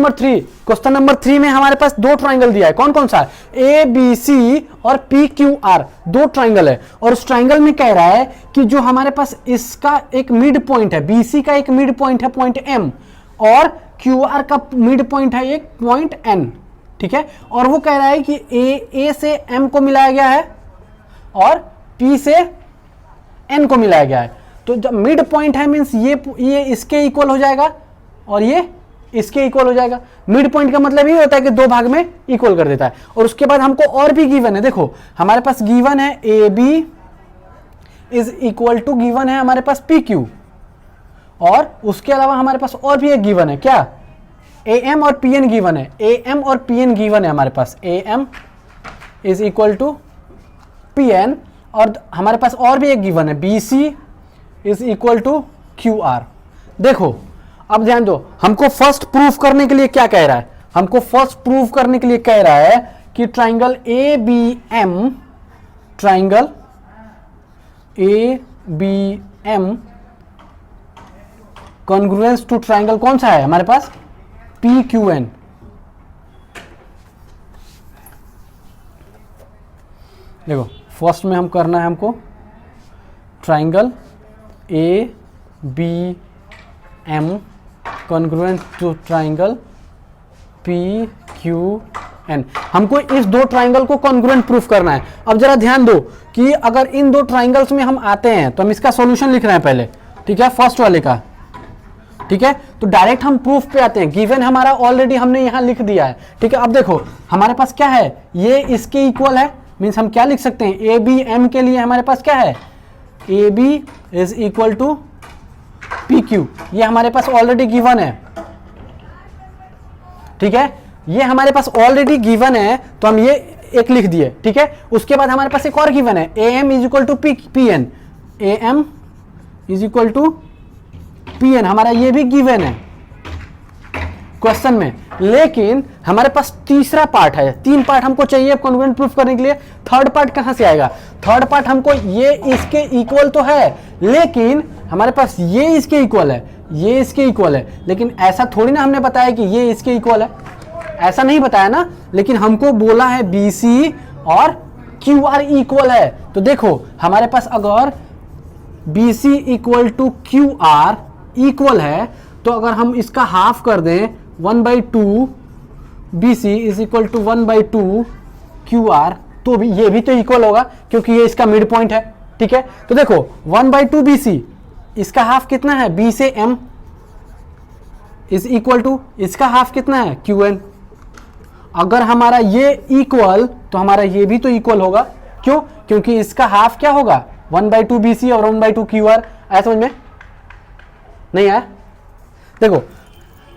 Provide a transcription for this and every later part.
Question number 3 में हमारे पास दो ट्राइंगल दिया है, कौन कौन सा? ए बी सी और पी क्यू आर, दो ट्राइंगल है। और उस ट्राइंगल में कह रहा है कि जो हमारे पास इसका एक मिड पॉइंट है, बीसी का एक मिड पॉइंट है पॉइंट एम, और क्यू आर का मिड पॉइंट है एक पॉइंट एन, ठीक है। और वो कह रहा है कि ए से एम को मिलाया गया है और पी से एन को मिलाया गया है। तो जब मिड पॉइंट है मीन्स ये इसके इक्वल हो जाएगा और ये इसके इक्वल हो जाएगा। मिड पॉइंट का मतलब ये होता है कि दो भाग में इक्वल कर देता है। और उसके बाद हमको और भी गिवन है, देखो हमारे पास गिवन है A B is equal to given है हमारे पास पी क्यू, और उसके अलावा हमारे पास और भी एक गिवन है, क्या? ए एम और पी एन गिवन है, ए एम और पी एन गिवन है हमारे पास, A M is equal to P N. और हमारे पास और भी एक गिवन है, B C is equal to Q R. देखो अब ध्यान दो, हमको फर्स्ट प्रूफ करने के लिए क्या कह रहा है? हमको फर्स्ट प्रूफ करने के लिए कह रहा है कि triangle A B M, triangle A B M congruence to triangle कौन सा है हमारे पास? P Q N. देखो फर्स्ट में हम करना है हमको triangle A B M congruent to triangle P Q N. हमको इस दो ट्राइंगल को कॉन्ग्रुएंट प्रूफ करना है। अब जरा ध्यान दो कि अगर इन दो ट्राइंगल्स में हम आते हैं तो हम इसका सॉल्यूशन लिख रहे हैं पहले, ठीक है, फर्स्ट वाले का, ठीक है। तो डायरेक्ट हम प्रूफ पे आते हैं, गिवन हमारा ऑलरेडी हमने यहां लिख दिया है, ठीक है। अब देखो हमारे पास क्या है, ये इसके इक्वल है, मीन्स हम क्या लिख सकते हैं, ए बी एम के लिए हमारे पास क्या है, A B is equal to P Q, ये हमारे पास ऑलरेडी गिवन है, ठीक है। ये हमारे पास ऑलरेडी गिवन है तो हम ये एक लिख दिए, ठीक है। उसके बाद हमारे पास एक और गिवन है, A M is equal to P N, A M is equal to P N, हमारा ये भी गिवन है क्वेश्चन में। लेकिन हमारे पास तीसरा पार्ट है, तीन पार्ट हमको चाहिए कॉन्ग्रुएंट प्रूफ करने के लिए। थर्ड पार्ट कहां से आएगा? थर्ड पार्ट हमको ये इसके इक्वल तो है, लेकिन हमारे पास ये इसके इक्वल है, ये इसके इक्वल है, लेकिन ऐसा थोड़ी ना हमने बताया कि ये इसके इक्वल है, ऐसा नहीं बताया ना। लेकिन हमको बोला है बी सी और क्यू आर इक्वल है। तो देखो हमारे पास अगर B C equal to Q R equal है तो अगर हम इसका हाफ कर दें 1/2 B C is equal to 1/2 Q R, तो भी ये भी तो इक्वल होगा क्योंकि ये इसका मिड पॉइंट है, ठीक है। तो देखो 1/2 बी सी, इसका हाफ कितना है, बी से एम इज इक्वल टू इसका हाफ कितना है, क्यू एन। अगर हमारा ये इक्वल तो हमारा ये भी तो इक्वल होगा, क्यों? क्योंकि इसका हाफ क्या होगा, 1/2 बी सी और 1/2 क्यू आर। आया समझ में? नहीं आया? देखो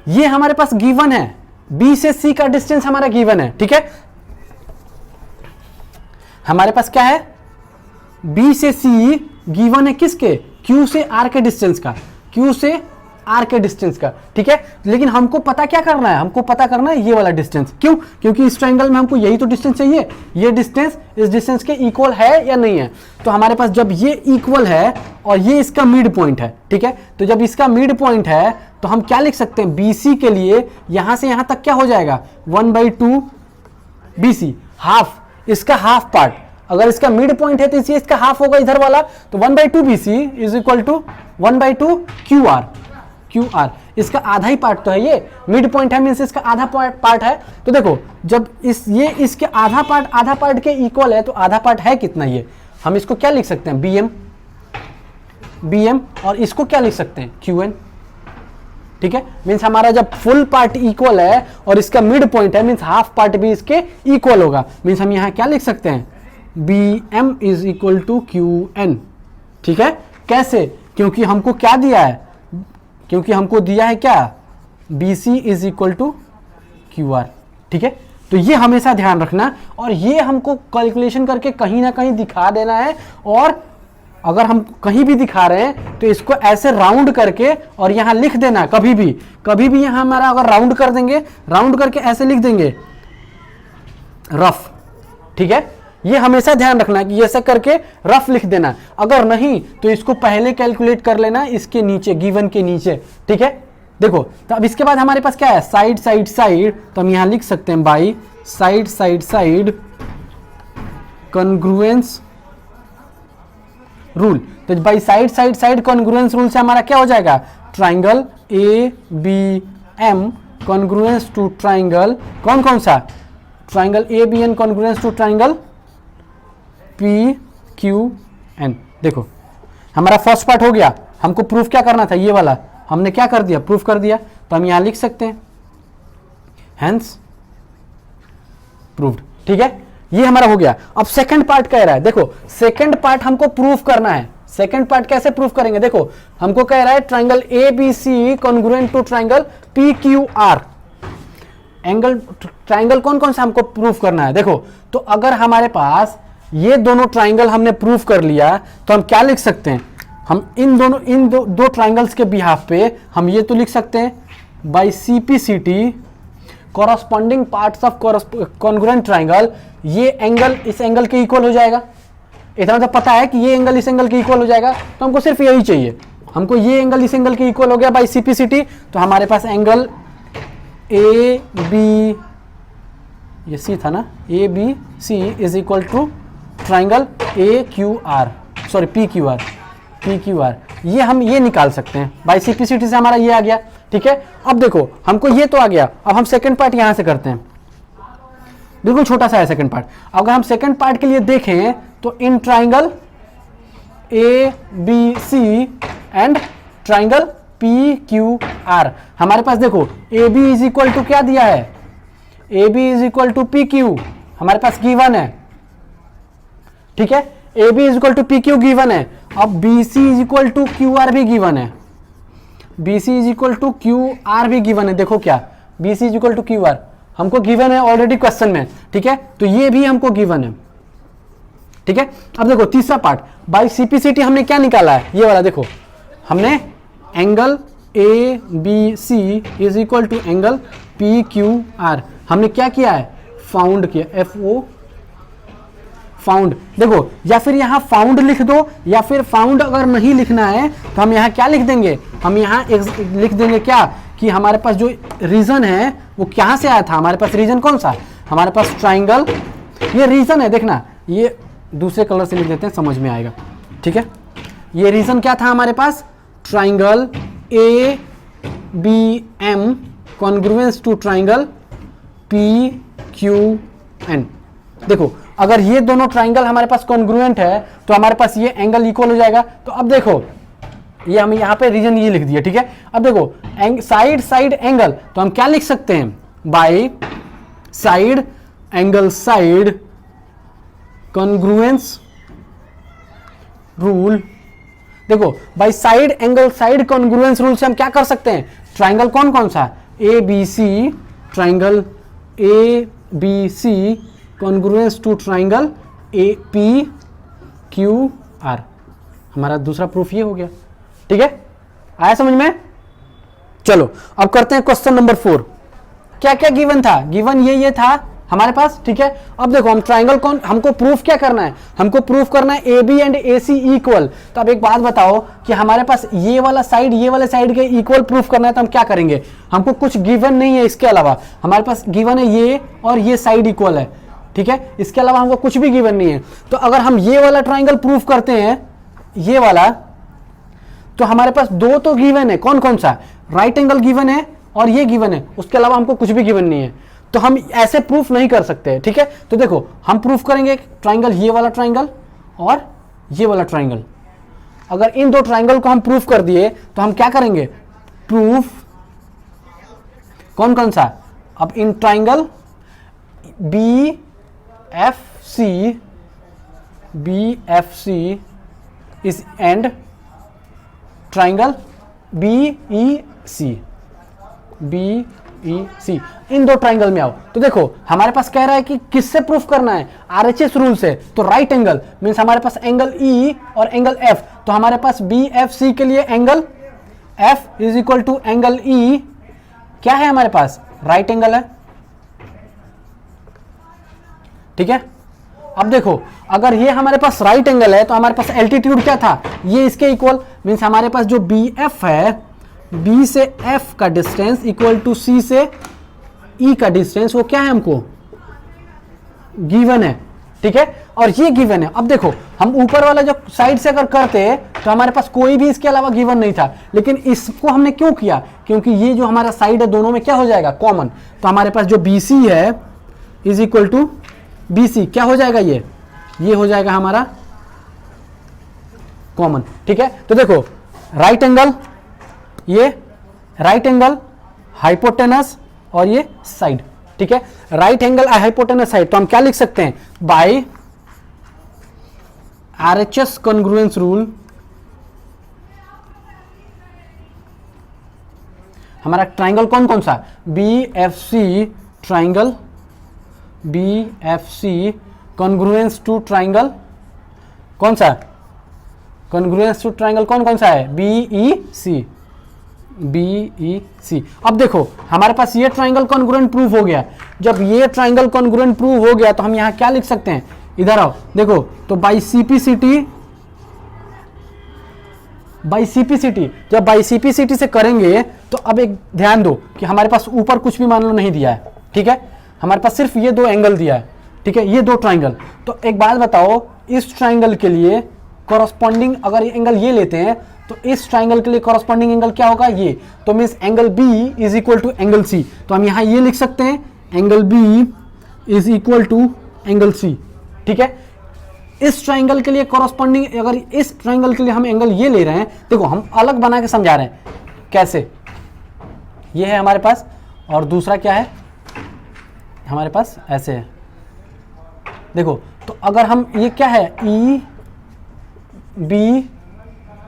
ये हमारे पास गिवन है, बी से सी का डिस्टेंस हमारा गिवन है, ठीक है। हमारे पास क्या है, बी से सी गिवन है किसके, क्यू से आर के डिस्टेंस का, क्यू से आर के डिस्टेंस का, ठीक है। लेकिन हमको पता क्या करना है, हमको पता करना है ये वाला डिस्टेंस। क्यों? क्योंकि इस ट्रायंगल में हमको यही तो डिस्टेंस चाहिए, ये डिस्टेंस इस डिस्टेंस के इक्वल है या नहीं है। तो हमारे पास जब ये इक्वल है और ये इसका मिड पॉइंट है, ठीक है, तो जब इसका मिड पॉइंट है तो हम क्या लिख सकते हैं, BC के लिए यहां से यहां तक क्या हो जाएगा, 1/2 BC, हाफ, इसका हाफ पार्ट। अगर इसका मिड पॉइंट है तो इसी इसका हाफ होगा इधर वाला, तो 1/2 BC is equal to 1/2 QR। इसका आधा ही पार्ट तो है, ये मिड पॉइंट है मींस इसका आधा पार्ट है। तो देखो जब ये इसके आधा पार्ट के इक्वल है तो आधा पार्ट है कितना, ये हम इसको क्या लिख सकते हैं, BM, और इसको क्या लिख सकते हैं, QN, ठीक है। मींस हमारा जब फुल पार्ट इक्वल है और इसका मिड पॉइंट है मींस हाफ पार्ट भी इसके इक्वल होगा। मींस हम यहां क्या लिख सकते हैं, BM is equal to QN, ठीक है। कैसे? क्योंकि हमको क्या दिया है, क्योंकि हमको दिया है क्या, BC is equal to QR, ठीक है। तो ये हमेशा ध्यान रखना, और ये हमको कैलकुलेशन करके कहीं ना कहीं दिखा देना है। और अगर हम कहीं भी दिखा रहे हैं तो इसको ऐसे राउंड करके और यहां लिख देना, कभी भी यहां हमारा अगर राउंड कर देंगे, राउंड करके ऐसे लिख देंगे रफ, ठीक है। ये हमेशा ध्यान रखना कि ऐसा करके रफ लिख देना। अगर नहीं तो इसको पहले कैलकुलेट कर लेना इसके नीचे, गिवन के नीचे, ठीक है। देखो तो अब इसके बाद हमारे पास क्या है, साइड साइड साइड, तो हम यहां लिख सकते हैं by side side side congruence rule. तो by side side side congruence rule से हमारा क्या हो जाएगा, triangle A B M congruence to triangle कौन कौन सा, triangle A B N congruence to triangle P Q N. देखो हमारा फर्स्ट पार्ट हो गया, हमको प्रूफ क्या करना था, ये वाला हमने क्या कर दिया, प्रूफ कर दिया। तो हम यहां लिख सकते हैं हेंस प्रूव्ड। ठीक है, ये हमारा हो गया। अब सेकंड पार्ट कह रहा है, देखो सेकंड पार्ट हमको प्रूफ करना है। सेकंड पार्ट कैसे प्रूफ करेंगे, देखो हमको कह रहा है triangle A B C congruent to triangle P Q R. Angle triangle कौन कौन सा हमको प्रूफ करना है। देखो तो अगर हमारे पास ये दोनों ट्राइंगल हमने प्रूफ कर लिया तो हम क्या लिख सकते हैं, हम इन दो ट्राइंगल्स के बिहाफ पे हम ये तो लिख सकते हैं by CPCT corresponding parts of congruent triangle, ये एंगल इस एंगल के इक्वल हो जाएगा। इतना तो पता है कि ये एंगल इस एंगल के इक्वल हो जाएगा, तो हमको सिर्फ यही चाहिए, हमको ये एंगल इस एंगल के इक्वल हो गया बाई सीपीसीटी। तो हमारे पास एंगल ए बी, ये सी था ना, A B C is equal to triangle A Q R, sorry P Q R, P Q R, ये हम ये निकाल सकते हैं बाई सीपीसीटी से, हमारा ये आ गया। ठीक है, अब देखो हमको ये तो आ गया, अब हम सेकंड पार्ट यहां से करते हैं, बिल्कुल छोटा सा है सेकंड पार्ट। अगर हम सेकंड पार्ट के लिए देखें तो in triangle A B C and triangle P Q R, हमारे पास देखो A B is equal to क्या दिया है, A B is equal to P Q हमारे पास गिवन है। ठीक है, A B is equal to P Q given है। अब B C is equal to Q R भी गिवन है, B C is equal to Q R भी गिवन है। देखो क्या, B C is equal to Q R हमको given है ऑलरेडी क्वेश्चन में। ठीक है, तो ये भी हमको गिवन है। ठीक है, अब देखो तीसरा पार्ट, बाई सीपीसीटी हमने क्या निकाला है, ये वाला देखो, हमने angle A B C is equal to angle P Q R हमने क्या किया है, फाउंड किया, एफ ओ फाउंड। देखो या फिर यहां फाउंड लिख दो, या फिर फाउंड अगर नहीं लिखना है तो हम यहां क्या लिख देंगे, हम यहां लिख देंगे क्या कि हमारे पास जो रीजन है वो कहां से आया था, हमारे पास रीजन कौन सा, हमारे पास ट्राइंगल, ये रीजन है, देखना ये दूसरे कलर से लिख देते हैं समझ में आएगा। ठीक है, ये रीजन क्या था हमारे पास, triangle A B M congruence to triangle P Q N. देखो अगर ये दोनों ट्राइंगल हमारे पास कॉन्ग्रुएंट है तो हमारे पास ये एंगल इक्वल हो जाएगा। तो अब देखो ये हम यहाँ पे रीजन ये लिख दिया। ठीक है, अब देखो साइड साइड एंगल, तो हम क्या लिख सकते हैं, by side angle side congruence rule. देखो by side angle side congruence rule से हम क्या कर सकते हैं, ट्राइंगल कौन कौन सा, A B C, triangle A B C congruence to triangle A P Q R, हमारा दूसरा प्रूफ ये हो गया। ठीक है, आया समझ में। चलो अब करते हैं क्वेश्चन नंबर 4। क्या क्या गिवन था, गिवन ये था हमारे पास। ठीक है, अब देखो हम ट्राइंगल कौन, हमको प्रूफ क्या करना है, हमको प्रूफ करना है A B and A C equal. तो अब एक बात बताओ कि हमारे पास ये वाला साइड ये वाले साइड के इक्वल प्रूफ करना है, तो हम क्या करेंगे, हमको कुछ गिवन नहीं है इसके अलावा, हमारे पास गिवन है ये और ये साइड इक्वल है। ठीक है, इसके अलावा हमको कुछ भी गिवन नहीं है। तो अगर हम ये वाला ट्राइंगल प्रूफ करते हैं, ये वाला, तो हमारे पास दो तो गिवन है, कौन कौन सा, राइट एंगल गिवन है और ये गिवन है, उसके अलावा हमको कुछ भी गिवन नहीं है। तो हम ऐसे प्रूफ नहीं कर सकते। ठीक है, तो देखो हम प्रूफ करेंगे ट्राइंगल, ये वाला ट्राइंगल और ये वाला ट्राइंगल। अगर इन दो ट्राइंगल को हम प्रूफ कर दिए तो हम क्या करेंगे, प्रूफ कौन कौन सा, अब इन triangle B F C is and triangle B E C, इन दो ट्राइंगल में आओ। तो देखो हमारे पास कह रहा है कि किससे प्रूफ करना है, आरएचएस रूल से। तो राइट एंगल मींस हमारे पास एंगल ई और एंगल एफ, तो हमारे पास बी एफ सी के लिए angle F is equal to angle E क्या है, हमारे पास राइट एंगल है। ठीक है, अब देखो अगर ये हमारे पास राइट एंगल है तो हमारे पास एल्टीट्यूड क्या था, ये इसके इक्वल, मींस हमारे पास जो बी एफ है बी से एफ का डिस्टेंस इक्वल टू सी से ई का डिस्टेंस, वो क्या है हमको गिवन है, ठीक है, और ये गिवन है। अब देखो हम ऊपर वाला जो साइड से अगर करते तो हमारे पास कोई भी इसके अलावा गिवन नहीं था, लेकिन इसको हमने क्यों किया, क्योंकि ये जो हमारा साइड है दोनों में क्या हो जाएगा कॉमन, तो हमारे पास जो बी सी है is equal to B C, क्या हो जाएगा ये हो जाएगा हमारा कॉमन, ठीक है। तो देखो राइट एंगल, ये राइट एंगल हाइपोटेनस और ये साइड, ठीक है, राइट एंगल हाइपोटेनस साइड, तो हम क्या लिख सकते हैं बाय आरएचएस कॉन्ग्रुएंस रूल, हमारा ट्राइंगल कौन कौन सा, B F C triangle, B F C congruence to triangle, कौन सा कॉन्ग्रुएंस टू ट्राइंगल कौन कौन सा है, बी ई सी, बी ई सी। अब देखो हमारे पास ये ट्राइंगल कॉन्ग्रुएंट प्रूव हो गया, जब ये ट्राइंगल कॉन्ग्रुएंट प्रूव हो गया तो हम यहां क्या लिख सकते हैं, इधर आओ देखो, तो बाई सीपीसीटी, बाई सीपीसीटी, जब बाई सीपीसीटी से करेंगे तो अब एक ध्यान दो कि हमारे पास ऊपर कुछ भी मान लो नहीं दिया है, ठीक है, हमारे पास सिर्फ ये दो एंगल दिया है, ठीक है, ये दो ट्राइंगल। तो एक बात बताओ, इस ट्राइंगल के लिए कॉरस्पॉन्डिंग अगर ये एंगल ये लेते हैं तो इस ट्राइंगल के लिए कॉरस्पॉन्डिंग एंगल क्या होगा, ये, तो means angle B is equal to angle C, तो हम यहां ये लिख सकते हैं angle B is equal to angle C, ठीक है। इस ट्राइंगल के लिए कॉरस्पॉन्डिंग, अगर इस ट्राइंगल के लिए हम एंगल ये ले रहे हैं, देखो हम अलग बना के समझा रहे हैं कैसे, ये है हमारे पास, और दूसरा क्या है हमारे पास ऐसे है, देखो, तो अगर हम ये क्या है ई बी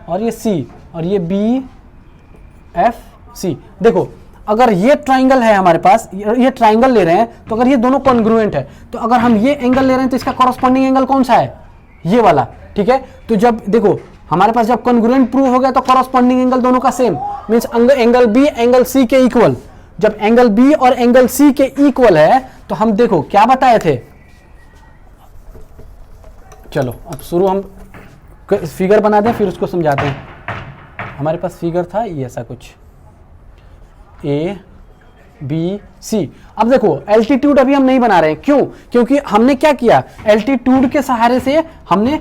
और ये सी और ये बी एफ सी, देखो अगर ये ट्राइंगल है हमारे पास, ये ट्राइंगल ले रहे हैं, तो अगर ये दोनों कॉन्ग्रुएंट है, तो अगर हम ये एंगल ले रहे हैं तो इसका कॉरस्पॉन्डिंग एंगल कौन सा है, ये वाला, ठीक है। तो जब देखो हमारे पास जब कॉन्ग्रुएंट प्रूव हो गया तो कॉरस्पॉन्डिंग एंगल दोनों का same, means angle B angle C के इक्वल, जब एंगल बी और एंगल सी के इक्वल है तो हम देखो क्या बताए थे, चलो अब शुरू हम फिगर बना दें फिर उसको समझाते हैं। हमारे पास फिगर था ये ऐसा कुछ ए बी सी। अब देखो एल्टीट्यूड अभी हम नहीं बना रहे हैं, क्यों, क्योंकि हमने क्या किया, एल्टीट्यूड के सहारे से हमने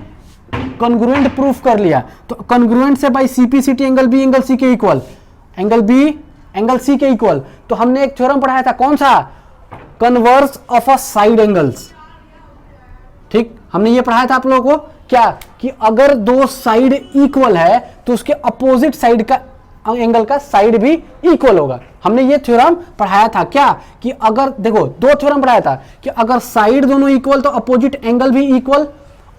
कॉन्ग्रुएंट प्रूफ कर लिया, तो कॉन्ग्रुएंट से by CPCT angle B angle C के इक्वल, एंगल बी एंगल सी के इक्वल, तो हमने एक थ्योरम पढ़ाया था कौन सा, converse of a side angles, ठीक, हमने ये पढ़ाया था आप लोगों को क्या, कि अगर दो साइड इक्वल है तो उसके अपोजिट साइड का एंगल का साइड भी इक्वल होगा। हमने ये थ्योरम पढ़ाया था क्या, कि अगर देखो दो थ्योरम पढ़ाया था कि अगर साइड दोनों इक्वल तो अपोजिट एंगल भी इक्वल,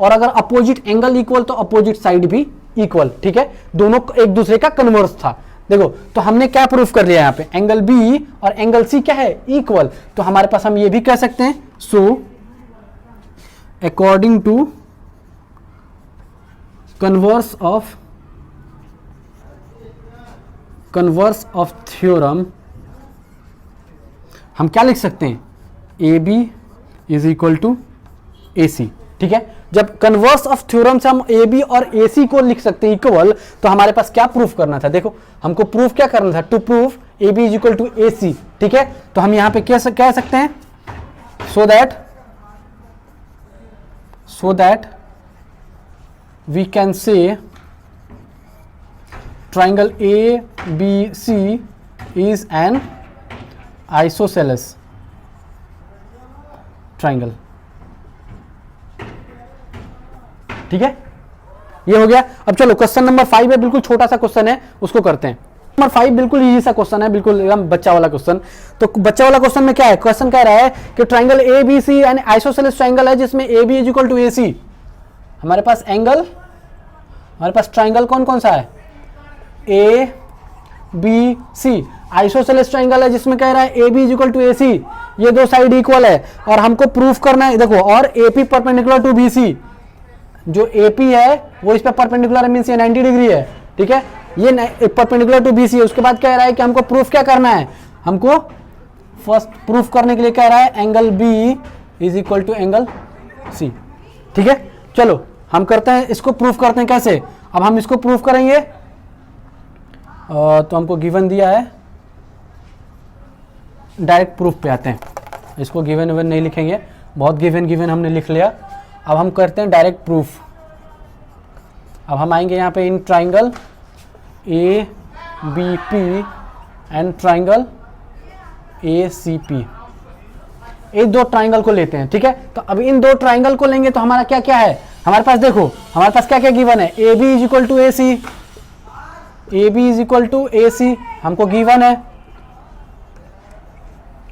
और अगर अपोजिट एंगल इक्वल तो अपोजिट साइड भी इक्वल, ठीक है, दोनों एक दूसरे का कन्वर्स था। देखो तो हमने क्या प्रूफ कर लिया यहाँ पे, एंगल बी और एंगल सी क्या है इक्वल, तो हमारे पास हम ये भी कह सकते हैं, so according to converse of theorem हम क्या लिख सकते हैं, A B is equal to A C, ठीक है। जब कन्वर्स ऑफ थ्योरम से हम ए बी और ए सी को लिख सकते हैं इक्वल, तो हमारे पास क्या प्रूफ करना था, देखो हमको प्रूफ क्या करना था, to proof A B is equal to A C, ठीक है। तो हम यहां पे कह सकते हैं so that we can say triangle ABC is an isosceles triangle, ठीक है, ये हो गया। अब चलो क्वेश्चन नंबर 5 है, बिल्कुल छोटा सा क्वेश्चन है, उसको करते हैं। नंबर 5 बिल्कुल इजी सा क्वेश्चन है, बिल्कुल एकदम बच्चा वाला क्वेश्चन। तो बच्चा वाला क्वेश्चन में क्या है, क्वेश्चन कह रहा है कि triangle ABC an isosceles triangle है जिसमें AB is equal to AC। हमारे पास एंगल, हमारे पास ट्राइंगल कौन कौन सा है, A B C, isosceles triangle है जिसमें कह रहा है A B is equal to A C, ये दो साइड इक्वल है, और हमको प्रूफ करना है, देखो, और AP परपेंडिकुलर टू BC, जो AP है वो इस पे परपेंडिकुलर है, मींस ये 90 डिग्री है, ठीक है, ये परपेंडिकुलर टू BC है। उसके बाद कह रहा है कि हमको प्रूफ क्या करना है, हमको फर्स्ट प्रूफ करने के लिए कह रहा है angle B is equal to angle C, ठीक है। चलो हम करते हैं, इसको प्रूफ करते हैं कैसे। अब हम इसको प्रूफ करेंगे, तो हमको गिवन दिया है, डायरेक्ट प्रूफ पे आते हैं। इसको गिवन विवन नहीं लिखेंगे, बहुत गिवन हमने लिख लिया। अब हम करते हैं डायरेक्ट प्रूफ। अब हम आएंगे यहाँ पे in triangle A B P and triangle A C P, ये दो ट्राइंगल को लेते हैं, ठीक है। तो अब इन दो ट्राइंगल को लेंगे तो हमारा क्या क्या है, हमारे पास देखो हमारे पास क्या क्या गिवन है, A B is equal to A C, A B is equal to A C हमको गिवन है,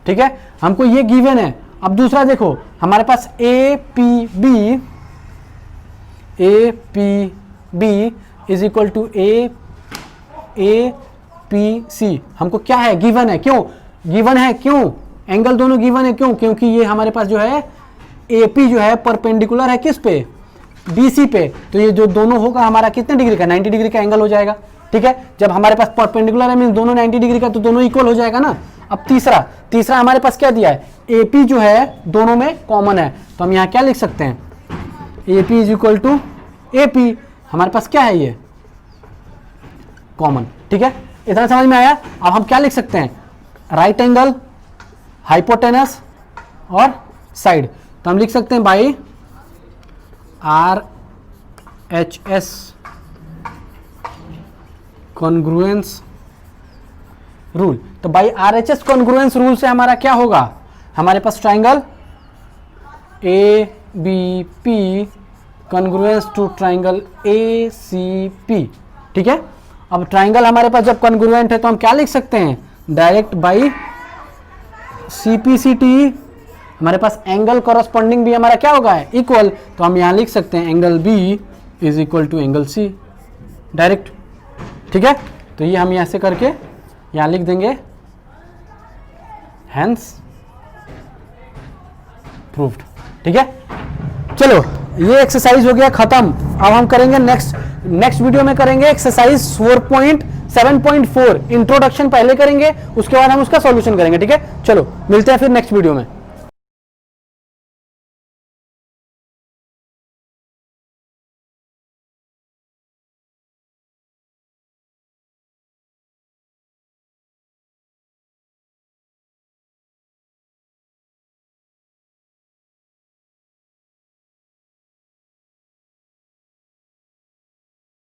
ठीक है, हमको ये गिवन है। अब दूसरा देखो हमारे पास A P B is equal to A P C, हमको क्या है, गिवन है। क्यों गिवन है, क्यों एंगल दोनों गिवन है, क्यों, क्योंकि ये हमारे पास जो है AP जो है परपेंडिकुलर है किस पे, BC पे, तो ये जो दोनों होगा हमारा कितने डिग्री का, 90 डिग्री का एंगल हो जाएगा, ठीक है। जब हमारे पास परपेंडिकुलर है मींस दोनों 90 डिग्री का, तो दोनों इक्वल हो जाएगा ना। अब तीसरा हमारे पास क्या दिया है, AP जो है दोनों में कॉमन है, तो हम यहाँ क्या लिख सकते हैं, AP is equal to AP, हमारे पास क्या है ये कॉमन, ठीक है। इतना समझ में आया। अब हम क्या लिख सकते हैं, राइट एंगल, हाइपोटेनस और साइड, तो हम लिख सकते हैं बाई RHS कॉन्ग्रुएंस रूल। तो बाई RHS कॉन्ग्रुएंस रूल से हमारा क्या होगा, हमारे पास triangle ABP congruence to triangle ACP, ठीक है। अब ट्राइंगल हमारे पास जब कॉन्ग्रुएंट है तो हम क्या लिख सकते हैं, डायरेक्ट बाई CPCT, हमारे पास एंगल कॉरस्पॉन्डिंग भी हमारा क्या होगा, इक्वल, तो हम यहाँ लिख सकते हैं angle B is equal to angle C direct, ठीक है। तो ये हम यहाँ से करके यहाँ लिख देंगे, हैंस प्रूव्ड, ठीक है। चलो ये एक्सरसाइज हो गया खत्म। अब हम करेंगे नेक्स्ट वीडियो में करेंगे एक्सरसाइज 4.7.4, इंट्रोडक्शन पहले करेंगे, उसके बाद हम उसका सॉल्यूशन करेंगे, ठीक है। चलो मिलते हैं फिर नेक्स्ट वीडियो में।